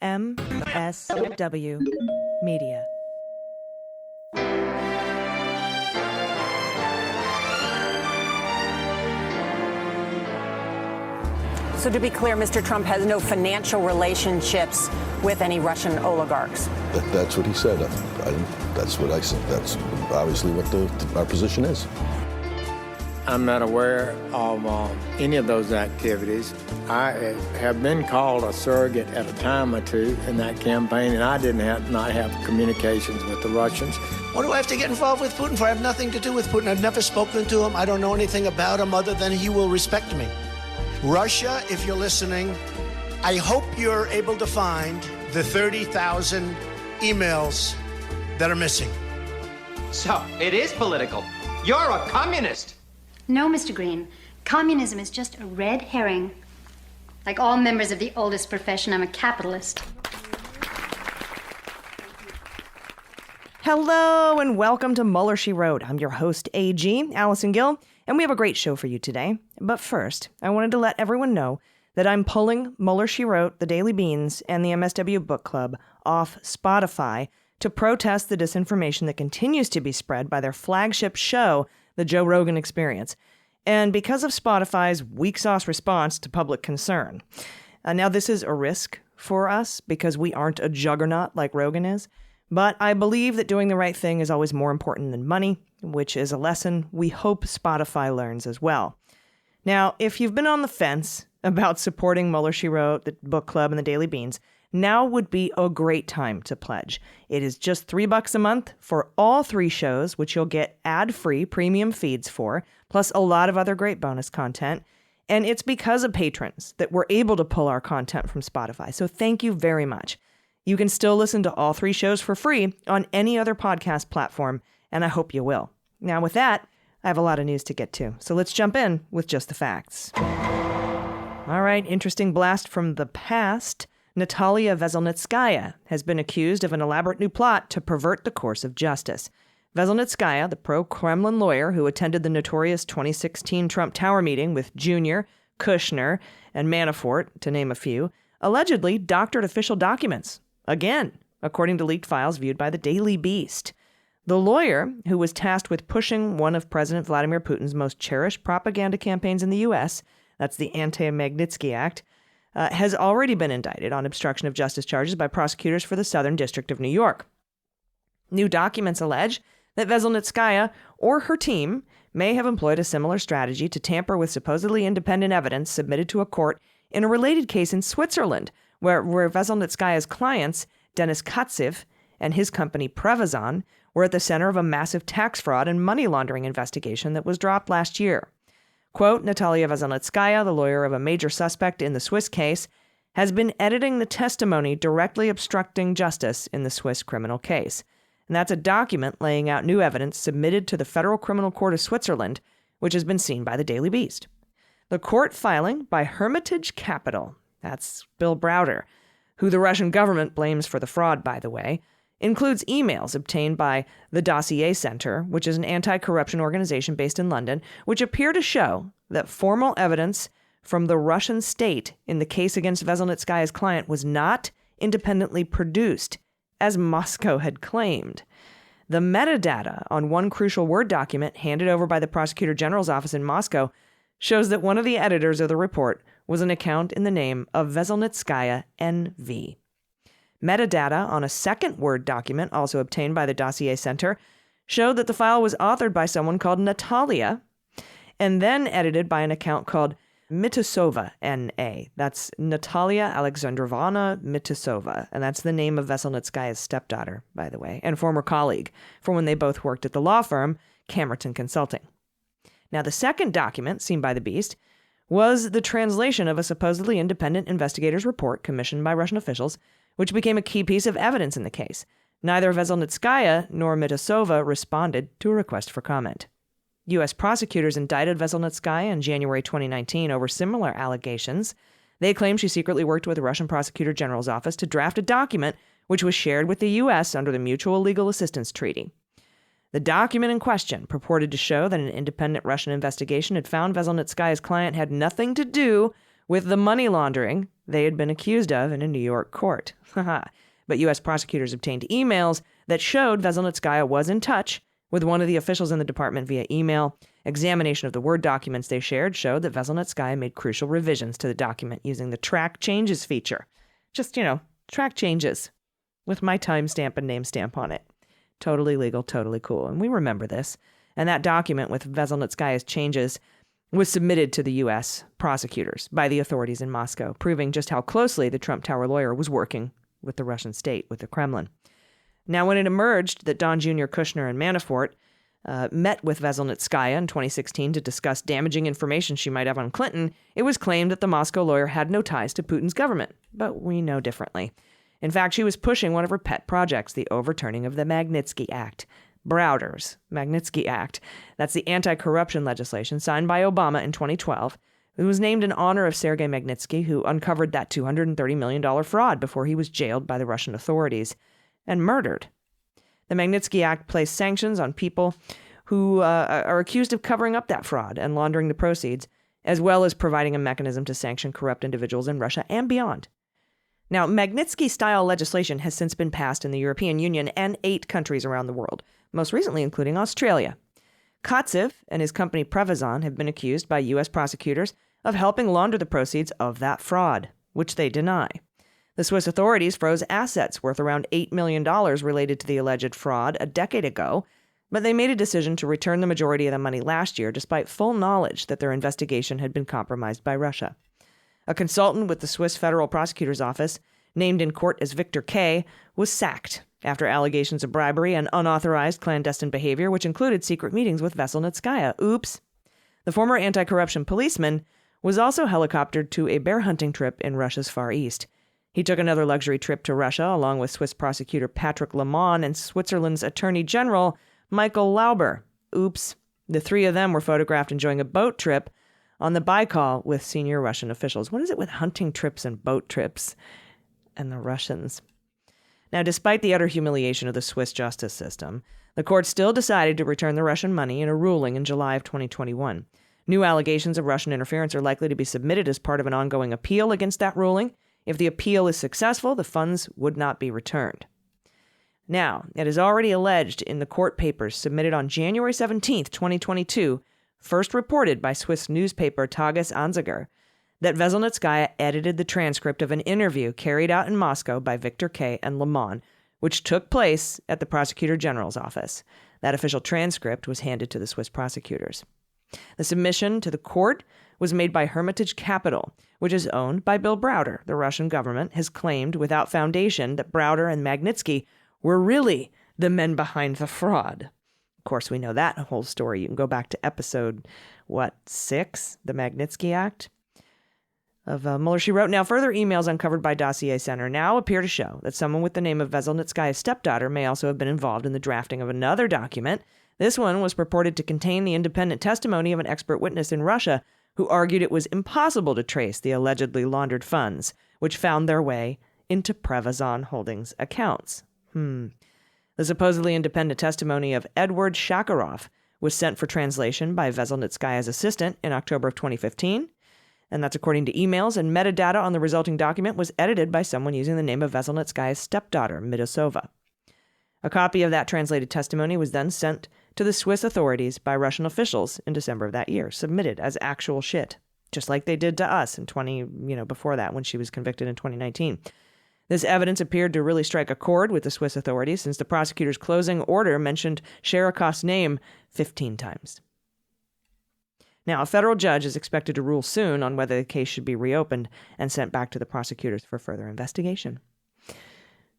MSW Media. So to be clear, Mr. Trump has no financial relationships with any Russian oligarchs. That's what he said. That's what I said. That's obviously what our position is. I'm not aware of any of those activities. I have been called a surrogate at a time or two in that campaign, and I did not have communications with the Russians. What do I have to get involved with Putin for? I have nothing to do with Putin. I've never spoken to him. I don't know anything about him other than he will respect me. Russia, if you're listening, I hope you're able to find the 30,000 emails that are missing. So, it is political. You're a communist. No, Mr. Green. Communism is just a red herring. Like all members of the oldest profession, I'm a capitalist. Hello and welcome to Mueller, She Wrote. I'm your host, AG, Allison Gill, and we have a great show for you today. But first, I wanted to let everyone know that I'm pulling Mueller, She Wrote, The Daily Beans, and the MSW Book Club off Spotify to protest the disinformation that continues to be spread by their flagship show, The Joe Rogan Experience, and because of Spotify's weak sauce response to public concern. Now, this is a risk for us because we aren't a juggernaut like Rogan is, but I believe that doing the right thing is always more important than money, which is a lesson we hope Spotify learns as well. Now, if you've been on the fence about supporting Mueller, She Wrote, the book club, and the Daily Beans, now would be a great time to pledge. It is just $3 a month for all three shows, which you'll get ad-free premium feeds for, plus a lot of other great bonus content. And it's because of patrons that we're able to pull our content from Spotify. So thank you very much. You can still listen to all three shows for free on any other podcast platform, and I hope you will. Now with that, I have a lot of news to get to, so let's jump in with just the facts. All right, interesting blast from the past. Natalia Veselnitskaya has been accused of an elaborate new plot to pervert the course of justice. Veselnitskaya, the pro-Kremlin lawyer who attended the notorious 2016 Trump Tower meeting with Jr., Kushner, and Manafort, to name a few, allegedly doctored official documents. Again, according to leaked files viewed by the Daily Beast. The lawyer, who was tasked with pushing one of President Vladimir Putin's most cherished propaganda campaigns in the U.S., that's the Anti-Magnitsky Act, has already been indicted on obstruction of justice charges by prosecutors for the Southern District of New York. New documents allege that Veselnitskaya or her team may have employed a similar strategy to tamper with supposedly independent evidence submitted to a court in a related case in Switzerland, where Veselnitskaya's clients, Denis Katsev and his company Prevazon, were at the center of a massive tax fraud and money laundering investigation that was dropped last year. Quote, Natalia Veselnitskaya, the lawyer of a major suspect in the Swiss case, has been editing the testimony directly obstructing justice in the Swiss criminal case. And that's a document laying out new evidence submitted to the Federal Criminal Court of Switzerland, which has been seen by the Daily Beast. The court filing by Hermitage Capital, that's Bill Browder, who the Russian government blames for the fraud, by the way, includes emails obtained by the Dossier Center, which is an anti-corruption organization based in London, which appear to show that formal evidence from the Russian state in the case against Veselnitskaya's client was not independently produced, as Moscow had claimed. The metadata on one crucial Word document handed over by the Prosecutor General's office in Moscow shows that one of the editors of the report was an account in the name of Veselnitskaya NV. Metadata on a second Word document, also obtained by the Dossier Center, showed that the file was authored by someone called Natalia and then edited by an account called Mitisova N.A. That's Natalia Alexandrovna Mitisova, and that's the name of Veselnitskaya's stepdaughter, by the way, and former colleague from when they both worked at the law firm Camerton Consulting. Now, the second document, seen by the Beast, was the translation of a supposedly independent investigator's report commissioned by Russian officials, which became a key piece of evidence in the case. Neither Veselnitskaya nor Mitisova responded to a request for comment. U.S. prosecutors indicted Veselnitskaya in January 2019 over similar allegations. They claim she secretly worked with the Russian Prosecutor General's office to draft a document which was shared with the U.S. under the Mutual Legal Assistance Treaty. The document in question purported to show that an independent Russian investigation had found Veselnitskaya's client had nothing to do with the money laundering they had been accused of in a New York court. But U.S. prosecutors obtained emails that showed Veselnitskaya was in touch with one of the officials in the department via email. Examination of the Word documents they shared showed that Veselnitskaya made crucial revisions to the document using the track changes feature. Just, track changes with my timestamp and name stamp on it. Totally legal, totally cool. And we remember this. And that document with Veselnitskaya's changes was submitted to the U.S. prosecutors by the authorities in Moscow, proving just how closely the Trump Tower lawyer was working with the Russian state, with the Kremlin. Now, when it emerged that Don Jr., Kushner, and Manafort met with Veselnitskaya in 2016 to discuss damaging information she might have on Clinton, it was claimed that the Moscow lawyer had no ties to Putin's government. But we know differently. In fact, she was pushing one of her pet projects, the overturning of the Magnitsky Act. Browder's Magnitsky Act. That's the anti-corruption legislation signed by Obama in 2012. It was named in honor of Sergei Magnitsky, who uncovered that $230 million fraud before he was jailed by the Russian authorities and murdered. The Magnitsky Act placed sanctions on people who are accused of covering up that fraud and laundering the proceeds, as well as providing a mechanism to sanction corrupt individuals in Russia and beyond. Now, Magnitsky-style legislation has since been passed in the European Union and 8 countries around the world, most recently including Australia. Kotzev and his company Prevazon have been accused by U.S. prosecutors of helping launder the proceeds of that fraud, which they deny. The Swiss authorities froze assets worth around $8 million related to the alleged fraud a decade ago, but they made a decision to return the majority of the money last year despite full knowledge that their investigation had been compromised by Russia. A consultant with the Swiss Federal Prosecutor's Office, named in court as Victor K., was sacked after allegations of bribery and unauthorized clandestine behavior, which included secret meetings with Veselnitskaya. Oops. The former anti-corruption policeman was also helicoptered to a bear hunting trip in Russia's Far East. He took another luxury trip to Russia along with Swiss prosecutor Patrick Lemon and Switzerland's Attorney General Michael Lauber. Oops. The 3 of them were photographed enjoying a boat trip on the Baikal with senior Russian officials. What is it with hunting trips and boat trips and the Russians? Now, despite the utter humiliation of the Swiss justice system, the court still decided to return the Russian money in a ruling in July of 2021. New allegations of Russian interference are likely to be submitted as part of an ongoing appeal against that ruling. If the appeal is successful, the funds would not be returned. Now, it is already alleged in the court papers submitted on January 17, 2022, first reported by Swiss newspaper Tages Anzeiger, that Veselnitskaya edited the transcript of an interview carried out in Moscow by Victor K. and Lemon, which took place at the Prosecutor General's office. That official transcript was handed to the Swiss prosecutors. The submission to the court was made by Hermitage Capital, which is owned by Bill Browder. The Russian government has claimed without foundation that Browder and Magnitsky were really the men behind the fraud. Of course, we know that whole story. You can go back to episode, 6, the Magnitsky Act of Mueller, she wrote. Now, further emails uncovered by Dossier Center now appear to show that someone with the name of Veselnitskaya's stepdaughter may also have been involved in the drafting of another document. This one was purported to contain the independent testimony of an expert witness in Russia who argued it was impossible to trace the allegedly laundered funds, which found their way into Prevazon Holdings accounts. The supposedly independent testimony of Edward Shakarov was sent for translation by Veselnitskaya's assistant in October of 2015, and that's according to emails, and metadata on the resulting document was edited by someone using the name of Veselnitskaya's stepdaughter, Midosova. A copy of that translated testimony was then sent to the Swiss authorities by Russian officials in December of that year, submitted as actual shit, just like they did to us in before that when she was convicted in 2019. This evidence appeared to really strike a chord with the Swiss authorities since the prosecutor's closing order mentioned Sharakov's name 15 times. Now, a federal judge is expected to rule soon on whether the case should be reopened and sent back to the prosecutors for further investigation.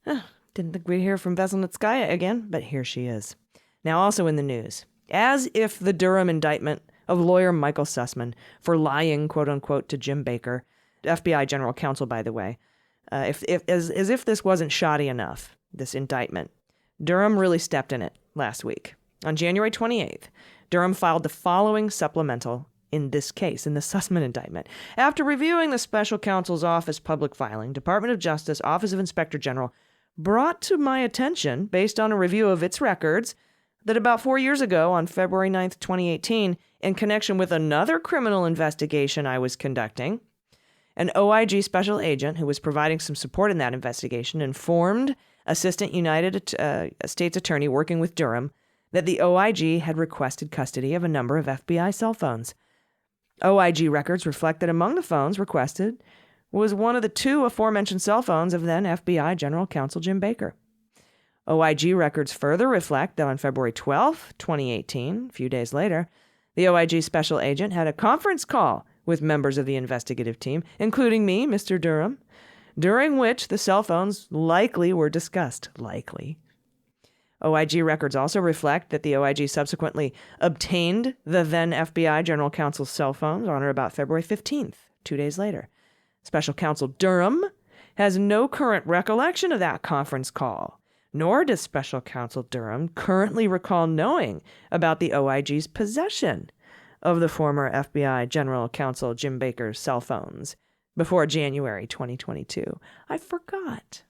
Didn't think we'd hear from Veselnitskaya again, but here she is. Now, also in the news, as if the Durham indictment of lawyer Michael Sussman for lying, quote-unquote, to Jim Baker, FBI general counsel, by the way, as if this wasn't shoddy enough, this indictment, Durham really stepped in it last week. On January 28th, Durham filed the following supplemental in this case, in the Sussman indictment. After reviewing the special counsel's office public filing, Department of Justice, Office of Inspector General, brought to my attention, based on a review of its records, that about 4 years ago, on February 9th, 2018, in connection with another criminal investigation I was conducting, An OIG special agent who was providing some support in that investigation informed Assistant United States Attorney working with Durham that the OIG had requested custody of a number of FBI cell phones. OIG records reflect that among the phones requested was one of the two aforementioned cell phones of then FBI General Counsel Jim Baker. OIG records further reflect that on February 12, 2018, a few days later, the OIG special agent had a conference call with members of the investigative team, including me, Mr. Durham, during which the cell phones likely were discussed. Likely. OIG records also reflect that the OIG subsequently obtained the then FBI General Counsel's cell phones on or about February 15th, 2 days later. Special Counsel Durham has no current recollection of that conference call, nor does Special Counsel Durham currently recall knowing about the OIG's possession of the former FBI General Counsel Jim Baker's cell phones before January 2022. I forgot.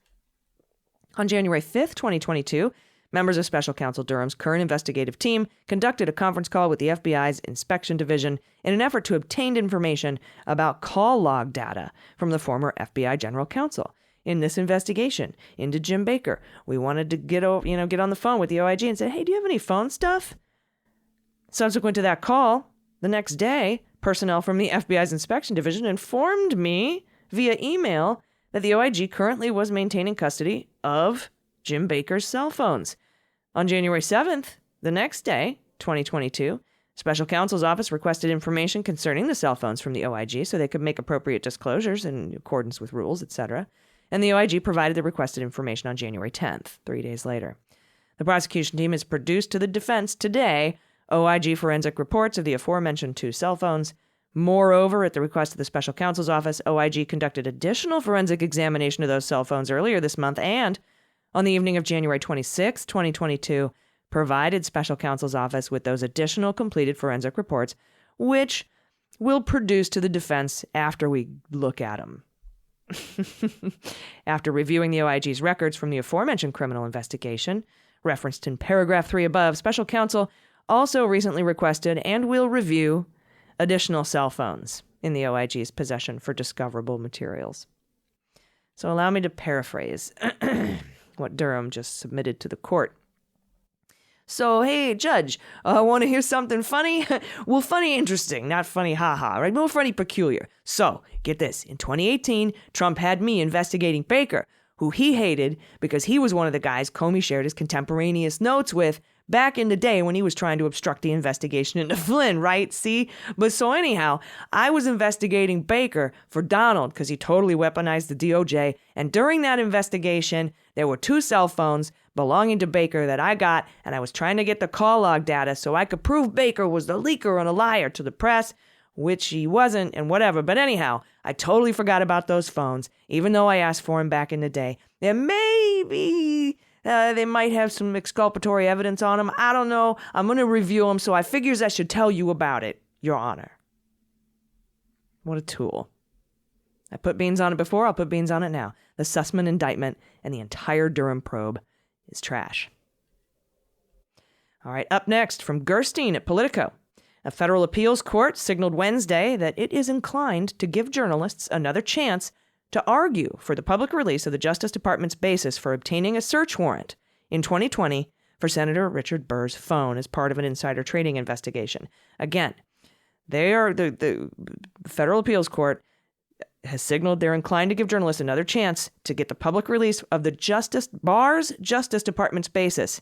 On January 5th, 2022, members of Special Counsel Durham's current investigative team conducted a conference call with the FBI's Inspection Division in an effort to obtain information about call log data from the former FBI General Counsel. In this investigation into Jim Baker, we wanted to get on the phone with the OIG and say, hey, do you have any phone stuff? Subsequent to that call, the next day, personnel from the FBI's Inspection Division informed me via email that the OIG currently was maintaining custody of Jim Baker's cell phones. On January 7th, the next day, 2022, Special Counsel's Office requested information concerning the cell phones from the OIG so they could make appropriate disclosures in accordance with rules, etc. And the OIG provided the requested information on January 10th, 3 days later. The prosecution team has produced to the defense today OIG forensic reports of the aforementioned two cell phones. Moreover, at the request of the Special Counsel's Office, OIG conducted additional forensic examination of those cell phones earlier this month and, on the evening of January 26, 2022, provided Special Counsel's Office with those additional completed forensic reports, which we'll produce to the defense after we look at them. After reviewing the OIG's records from the aforementioned criminal investigation, referenced in paragraph 3 above, Special Counsel also recently requested and will review additional cell phones in the OIG's possession for discoverable materials. So allow me to paraphrase what Durham just submitted to the court. So, hey, Judge, want to hear something funny? Well, funny interesting, not funny haha, right? More funny peculiar. So, get this. In 2018, Trump had me investigating Baker, who he hated because he was one of the guys Comey shared his contemporaneous notes with back in the day when he was trying to obstruct the investigation into Flynn, right? See? But so anyhow, I was investigating Baker for Donald because he totally weaponized the DOJ. And during that investigation, there were two cell phones belonging to Baker that I got, and I was trying to get the call log data so I could prove Baker was the leaker and a liar to the press, which he wasn't and whatever. But anyhow, I totally forgot about those phones, even though I asked for them back in the day. There may be... they might have some exculpatory evidence on them. I don't know. I'm going to review them, so I figures I should tell you about it, Your Honor. What a tool. I put beans on it before, I'll put beans on it now. The Sussman indictment and the entire Durham probe is trash. All right, up next from Gerstein at Politico. A federal appeals court signaled Wednesday that it is inclined to give journalists another chance to argue for the public release of the Justice Department's basis for obtaining a search warrant in 2020 for Senator Richard Burr's phone as part of an insider trading investigation. Again, the federal appeals court has signaled they're inclined to give journalists another chance to get the public release of the Barr's Justice Department's basis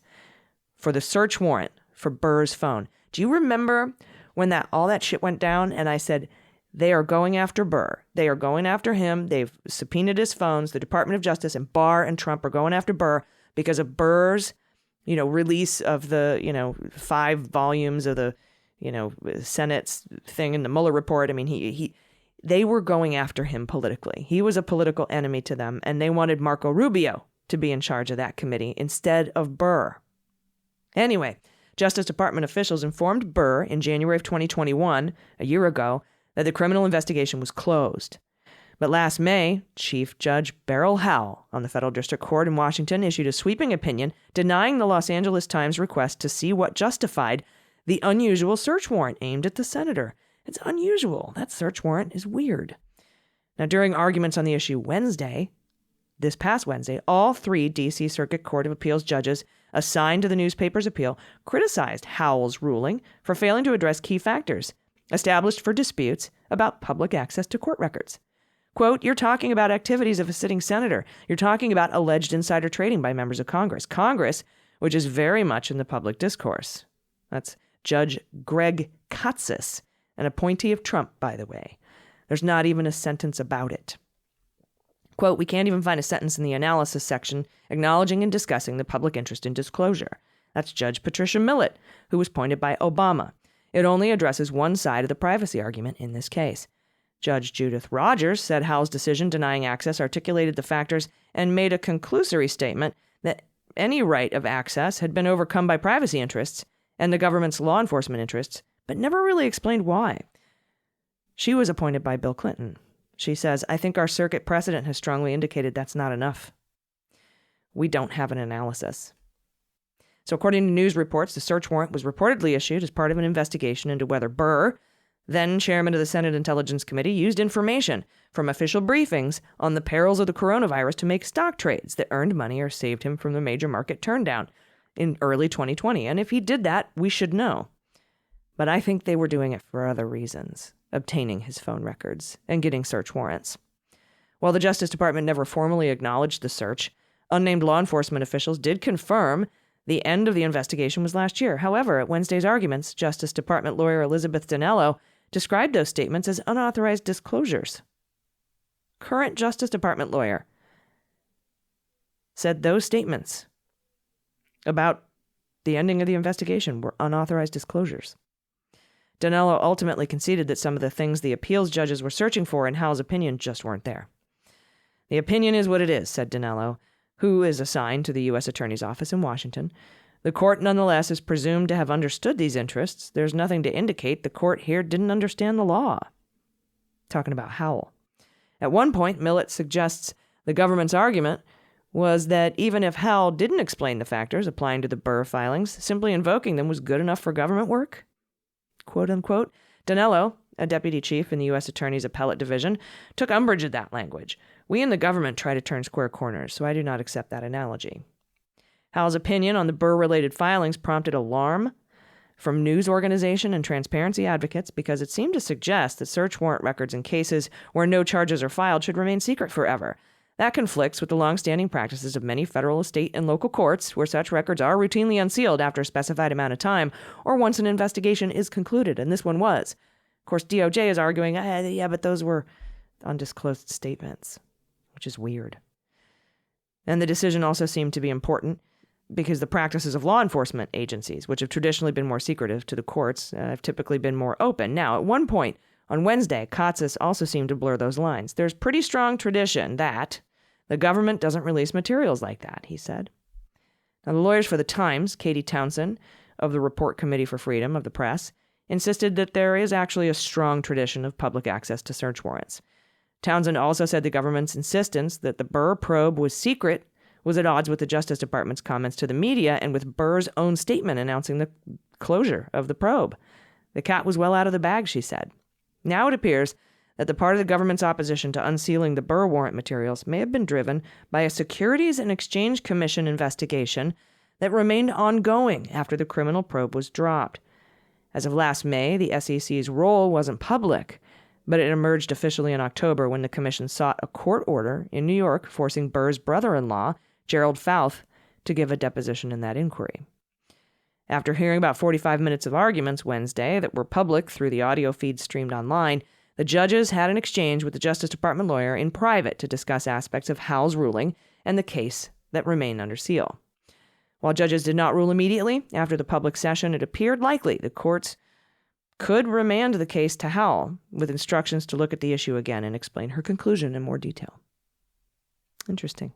for the search warrant for Burr's phone. Do you remember when all that shit went down and I said, they are going after Burr. They are going after him. They've subpoenaed his phones. The Department of Justice and Barr and Trump are going after Burr because of Burr's, release of the, 5 volumes of the, Senate's thing in the Mueller report. I mean, they were going after him politically. He was a political enemy to them, and they wanted Marco Rubio to be in charge of that committee instead of Burr. Anyway, Justice Department officials informed Burr in January of 2021, a year ago, that the criminal investigation was closed. But last May, Chief Judge Beryl Howell on the Federal District Court in Washington issued a sweeping opinion denying the Los Angeles Times request to see what justified the unusual search warrant aimed at the senator. It's unusual. That search warrant is weird. Now, during arguments on the issue this past Wednesday, all 3 D.C. Circuit Court of Appeals judges assigned to the newspaper's appeal criticized Howell's ruling for failing to address key factors established for disputes about public access to court records. Quote, "You're talking about activities of a sitting senator. You're talking about alleged insider trading by members of Congress. Congress, which is very much in the public discourse." That's Judge Greg Katsas, an appointee of Trump, by the way. There's not even a sentence about it. Quote, "We can't even find a sentence in the analysis section acknowledging and discussing the public interest in disclosure." That's Judge Patricia Millett, who was appointed by Obama. It only addresses one side of the privacy argument in this case. Judge Judith Rogers said Howell's decision denying access articulated the factors and made a conclusory statement that any right of access had been overcome by privacy interests and the government's law enforcement interests, but never really explained why. She was appointed by Bill Clinton. She says, "I think our circuit precedent has strongly indicated that's not enough." We don't have an analysis. So according to news reports, the search warrant was reportedly issued as part of an investigation into whether Burr, then chairman of the Senate Intelligence Committee, used information from official briefings on the perils of the coronavirus to make stock trades that earned money or saved him from the major market turndown in early 2020. And if he did that, we should know. But I think they were doing it for other reasons, obtaining his phone records and getting search warrants. While the Justice Department never formally acknowledged the search, unnamed law enforcement officials did confirm the end of the investigation was last year. However, at Wednesday's arguments, Justice Department lawyer Elizabeth Dinello described those statements as unauthorized disclosures. Current Justice Department lawyer said those statements about the ending of the investigation were unauthorized disclosures. Dinello ultimately conceded that some of the things the appeals judges were searching for in Howell's opinion just weren't there. "The opinion is what it is," said Dinello, who is assigned to the U.S. Attorney's Office in Washington. "The court, nonetheless, is presumed to have understood these interests. There's nothing to indicate the court here didn't understand the law." Talking about Howell. At one point, Millett suggests the government's argument was that even if Howell didn't explain the factors applying to the Burr filings, simply invoking them was good enough for government work. Quote unquote. Dinello, a deputy chief in the U.S. Attorney's Appellate Division, took umbrage at that language. "We in the government try to turn square corners, so I do not accept that analogy." Howell's opinion on the Burr-related filings prompted alarm from news organization and transparency advocates because it seemed to suggest that search warrant records in cases where no charges are filed should remain secret forever. That conflicts with the longstanding practices of many federal, state, and local courts where such records are routinely unsealed after a specified amount of time or once an investigation is concluded, and this one was. Of course, DOJ is arguing, yeah, but those were undisclosed statements, which is weird. And the decision also seemed to be important because the practices of law enforcement agencies, which have traditionally been more secretive to the courts, have typically been more open. Now, at one point on Wednesday, Katsas also seemed to blur those lines. "There's pretty strong tradition that the government doesn't release materials like that," he said. Now, the lawyers for the Times, Katie Townsend of the Report Committee for Freedom of the Press, insisted that there is actually a strong tradition of public access to search warrants. Townsend also said the government's insistence that the Burr probe was secret was at odds with the Justice Department's comments to the media and with Burr's own statement announcing the closure of the probe. The cat was well out of the bag, she said. Now it appears that the part of the government's opposition to unsealing the Burr warrant materials may have been driven by a Securities and Exchange Commission investigation that remained ongoing after the criminal probe was dropped. As of last May, the SEC's role wasn't public, but it emerged officially in October when the commission sought a court order in New York forcing Burr's brother-in-law, Gerald Fouth, to give a deposition in that inquiry. After hearing about 45 minutes of arguments Wednesday that were public through the audio feed streamed online, the judges had an exchange with the Justice Department lawyer in private to discuss aspects of Howell's ruling and the case that remained under seal. While judges did not rule immediately after the public session, it appeared likely the courts could remand the case to Howell with instructions to look at the issue again and explain her conclusion in more detail. Interesting.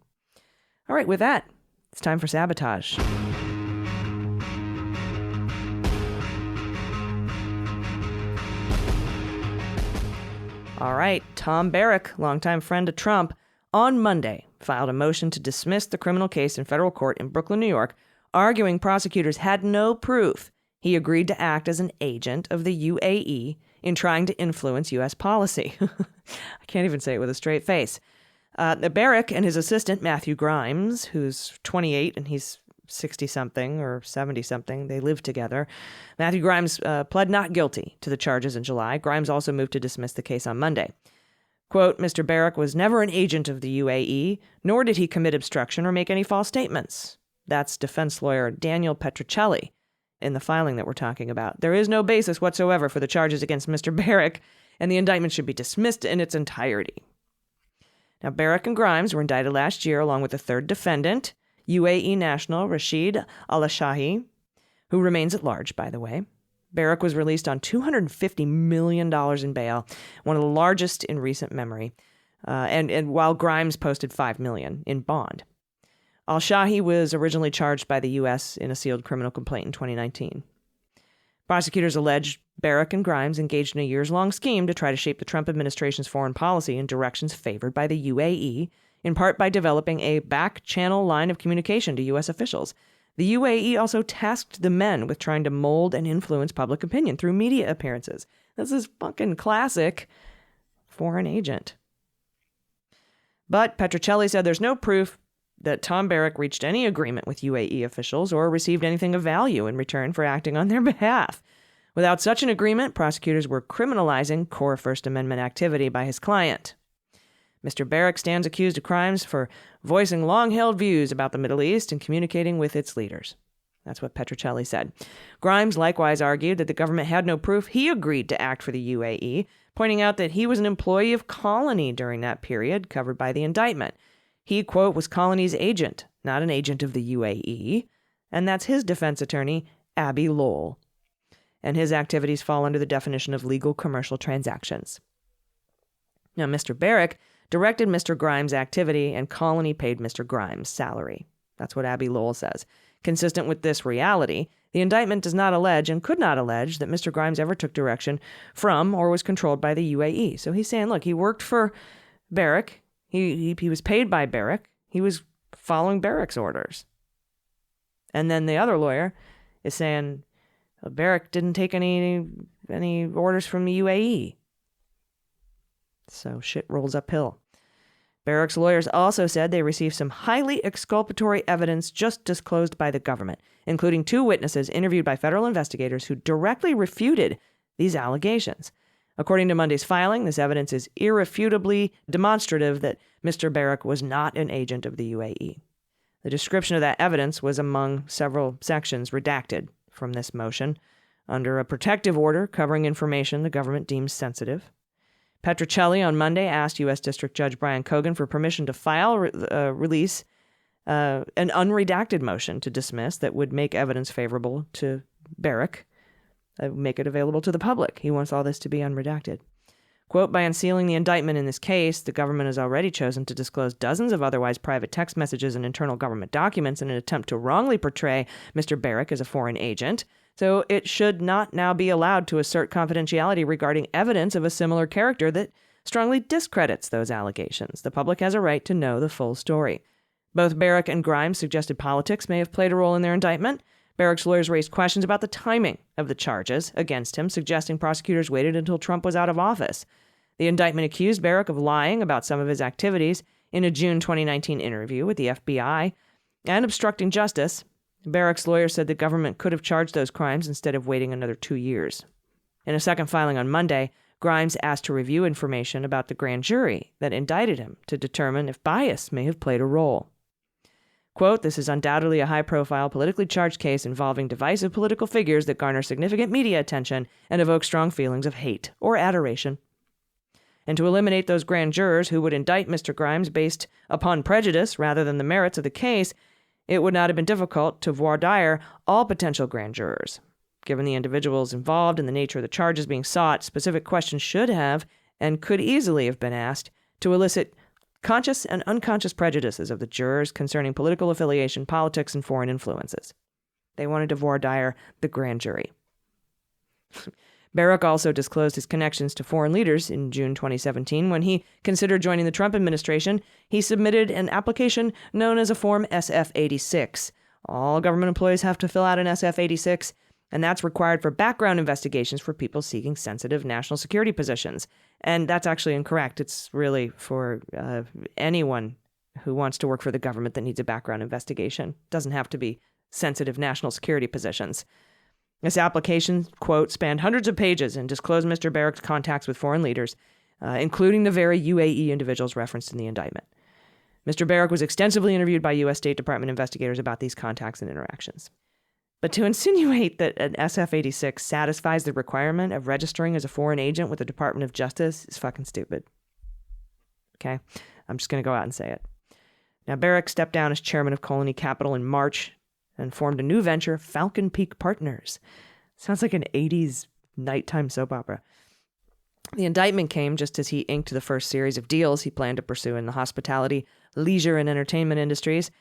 All right, with that, it's time for Sabotage. All right, Tom Barrack, longtime friend of Trump, on Monday filed a motion to dismiss the criminal case in federal court in Brooklyn, New York, arguing prosecutors had no proof he agreed to act as an agent of the UAE in trying to influence U.S. policy. I can't even say it with a straight face. Barrack and his assistant, Matthew Grimes, who's 28 and he's 60-something or 70-something, they live together. Matthew Grimes pled not guilty to the charges in July. Grimes also moved to dismiss the case on Monday. Quote, Mr. Barrack was never an agent of the UAE, nor did he commit obstruction or make any false statements. That's defense lawyer Daniel Petrocelli in the filing that we're talking about. There is no basis whatsoever for the charges against Mr. Barrack, and the indictment should be dismissed in its entirety. Now, Barrack and Grimes were indicted last year along with the third defendant, UAE national Rashid Al-Shahi, who remains at large, by the way. Barrack was released on $250 million in bail, one of the largest in recent memory, and while Grimes posted $5 million in bond. Al-Shahi was originally charged by the U.S. in a sealed criminal complaint in 2019. Prosecutors allege Barrack and Grimes engaged in a years-long scheme to try to shape the Trump administration's foreign policy in directions favored by the UAE, in part by developing a back-channel line of communication to U.S. officials. The UAE also tasked the men with trying to mold and influence public opinion through media appearances. This is fucking classic foreign agent. But Petrocelli said there's no proof that Tom Barrack reached any agreement with UAE officials or received anything of value in return for acting on their behalf. Without such an agreement, prosecutors were criminalizing core First Amendment activity by his client. Mr. Barrack stands accused of crimes for voicing long-held views about the Middle East and communicating with its leaders. That's what Petrocelli said. Grimes likewise argued that the government had no proof he agreed to act for the UAE, pointing out that he was an employee of Colony during that period covered by the indictment. He, quote, was Colony's agent, not an agent of the UAE, and that's his defense attorney, Abby Lowell. And his activities fall under the definition of legal commercial transactions. Now, Mr. Barrack directed Mr. Grimes' activity, and Colony paid Mr. Grimes' salary. That's what Abby Lowell says. Consistent with this reality, the indictment does not allege and could not allege that Mr. Grimes ever took direction from or was controlled by the UAE. So he's saying, look, he worked for Barrack. He was paid by Barrack. He was following Barrack's orders. And then the other lawyer is saying Barrack didn't take any orders from the UAE. So shit rolls uphill. Barrack's lawyers also said they received some highly exculpatory evidence just disclosed by the government, including 2 witnesses interviewed by federal investigators who directly refuted these allegations. According to Monday's filing, this evidence is irrefutably demonstrative that Mr. Barrack was not an agent of the UAE. The description of that evidence was among several sections redacted from this motion under a protective order covering information the government deems sensitive. Petrocelli on Monday asked U.S. District Judge Brian Cogan for permission to release an unredacted motion to dismiss that would make evidence favorable to Barrack, make it available to the public. He wants all this to be unredacted. Quote, by unsealing the indictment in this case, the government has already chosen to disclose dozens of otherwise private text messages and internal government documents in an attempt to wrongly portray Mr. Barrack as a foreign agent. So it should not now be allowed to assert confidentiality regarding evidence of a similar character that strongly discredits those allegations. The public has a right to know the full story. Both Barrack and Grimes suggested politics may have played a role in their indictment. Barrack's lawyers raised questions about the timing of the charges against him, suggesting prosecutors waited until Trump was out of office. The indictment accused Barrack of lying about some of his activities in a June 2019 interview with the FBI and obstructing justice. Barrack's lawyer said the government could have charged those crimes instead of waiting another 2 years. In a second filing on Monday, Grimes asked to review information about the grand jury that indicted him to determine if bias may have played a role. Quote, this is undoubtedly a high-profile, politically charged case involving divisive political figures that garner significant media attention and evoke strong feelings of hate or adoration. And to eliminate those grand jurors who would indict Mr. Grimes based upon prejudice rather than the merits of the case, it would not have been difficult to voir dire all potential grand jurors. Given the individuals involved and the nature of the charges being sought, specific questions should have and could easily have been asked to elicit conscious and unconscious prejudices of the jurors concerning political affiliation, politics, and foreign influences. They wanted to voir dire the grand jury. Barrack also disclosed his connections to foreign leaders in June 2017. When he considered joining the Trump administration, he submitted an application known as a Form SF-86. All government employees have to fill out an SF-86, And that's required for background investigations for people seeking sensitive national security positions. And that's actually incorrect. It's really for anyone who wants to work for the government that needs a background investigation. It doesn't have to be sensitive national security positions. This application, quote, spanned hundreds of pages and disclosed Mr. Barrack's contacts with foreign leaders, including the very UAE individuals referenced in the indictment. Mr. Barrack was extensively interviewed by U.S. State Department investigators about these contacts and interactions. But to insinuate that an SF-86 satisfies the requirement of registering as a foreign agent with the Department of Justice is fucking stupid. Okay? I'm just going to go out and say it. Now, Barrack stepped down as chairman of Colony Capital in March and formed a new venture, Falcon Peak Partners. Sounds like an 80s nighttime soap opera. The indictment came just as he inked the first series of deals he planned to pursue in the hospitality, leisure, and entertainment industries.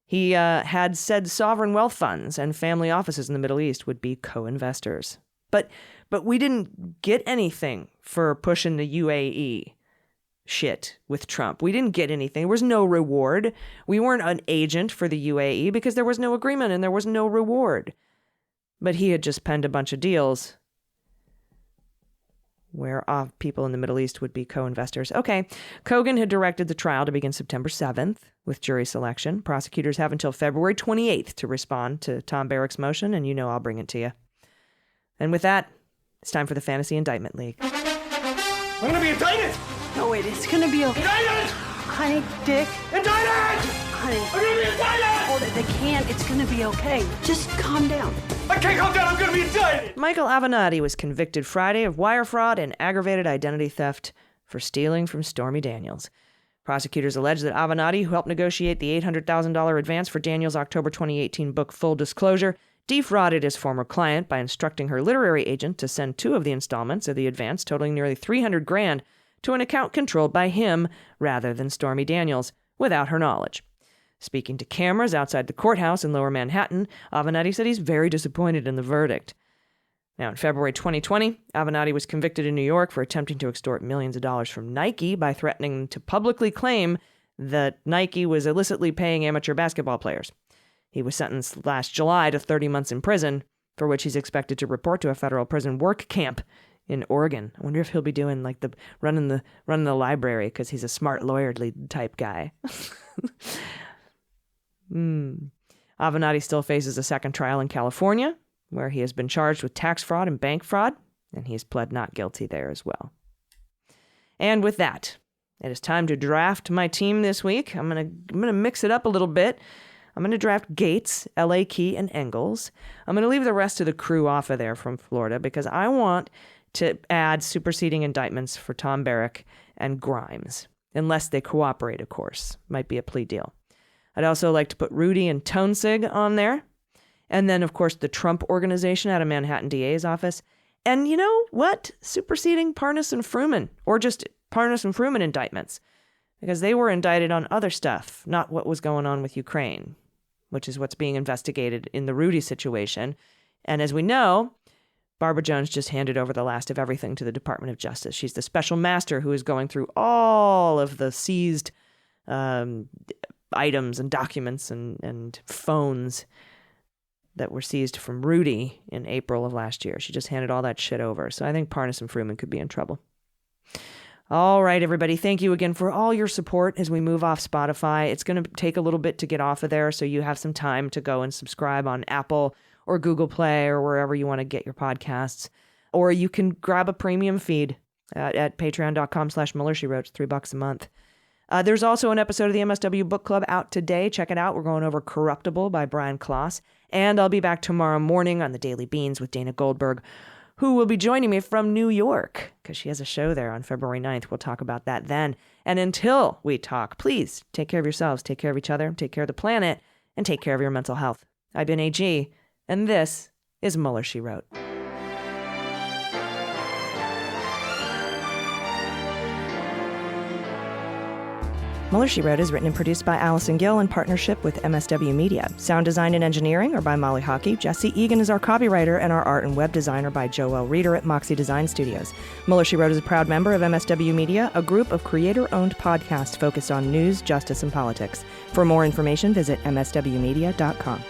He had said sovereign wealth funds and family offices in the Middle East would be co-investors. But we didn't get anything for pushing the UAE shit with Trump. We didn't get anything. There was no reward. We weren't an agent for the UAE because there was no agreement and there was no reward. But he had just penned a bunch of deals where people in the Middle East would be co-investors. Okay, Kogan had directed the trial to begin September 7th with jury selection. Prosecutors have until February 28th to respond to Tom Barrack's motion, and you know I'll bring it to you. And with that, it's time for the Fantasy Indictment League. I'm going to be indicted! No, wait, it's going to be okay. Indicted! Honey, Dick. Indicted! Honey. I'm going to be indicted! Hold it, they can't. It's going to be okay. Just calm down. I can't calm down. I'm going to be indicted! Michael Avenatti was convicted Friday of wire fraud and aggravated identity theft for stealing from Stormy Daniels. Prosecutors allege that Avenatti, who helped negotiate the $800,000 advance for Daniels' October 2018 book Full Disclosure, defrauded his former client by instructing her literary agent to send 2 of the installments of the advance, totaling nearly $300,000, to an account controlled by him rather than Stormy Daniels, without her knowledge. Speaking to cameras outside the courthouse in Lower Manhattan, Avenatti said he's very disappointed in the verdict. Now, in February 2020, Avenatti was convicted in New York for attempting to extort millions of dollars from Nike by threatening to publicly claim that Nike was illicitly paying amateur basketball players. He was sentenced last July to 30 months in prison, for which he's expected to report to a federal prison work camp in Oregon. I wonder if he'll be doing like the running the library because he's a smart lawyerly type guy. Avenatti still faces a second trial in California, where he has been charged with tax fraud and bank fraud, and he has pled not guilty there as well. And with that, it is time to draft my team this week. I'm gonna mix it up a little bit. I'm going to draft Gates, L.A. Key, and Engels. I'm going to leave the rest of the crew off of there from Florida because I want to add superseding indictments for Tom Barrack and Grimes, unless they cooperate, of course. Might be a plea deal. I'd also like to put Rudy and Toensig on there. And then, of course, the Trump Organization out of Manhattan DA's office. And you know what? Superseding Parnas and Fruman, or just Parnas and Fruman indictments, because they were indicted on other stuff, not what was going on with Ukraine, which is what's being investigated in the Rudy situation. And as we know, Barbara Jones just handed over the last of everything to the Department of Justice. She's the special master who is going through all of the seized items and documents and phones that were seized from Rudy in April of last year. She just handed all that shit over. So I think Parnas and Fruman could be in trouble. All right, everybody. Thank you again for all your support as we move off Spotify. It's going to take a little bit to get off of there, so you have some time to go and subscribe on Apple or Google Play or wherever you want to get your podcasts. Or you can grab a premium feed at patreon.com/MullerSheWrote. It's $3 a month. There's also an episode of the MSW Book Club out today. Check it out. We're going over Corruptible by Brian Klaas. And I'll be back tomorrow morning on the Daily Beans with Dana Goldberg, who will be joining me from New York because she has a show there on February 9th. We'll talk about that then. And until we talk, please take care of yourselves, take care of each other, take care of the planet, and take care of your mental health. I've been AG, and this is Mueller, She Wrote. Mueller, She Wrote is written and produced by Allison Gill in partnership with MSW Media. Sound design and engineering are by Molly Hockey. Jesse Egan is our copywriter, and our art and web designer by Joelle Reeder at Moxie Design Studios. Mueller, She Wrote is a proud member of MSW Media, a group of creator-owned podcasts focused on news, justice, and politics. For more information, visit mswmedia.com.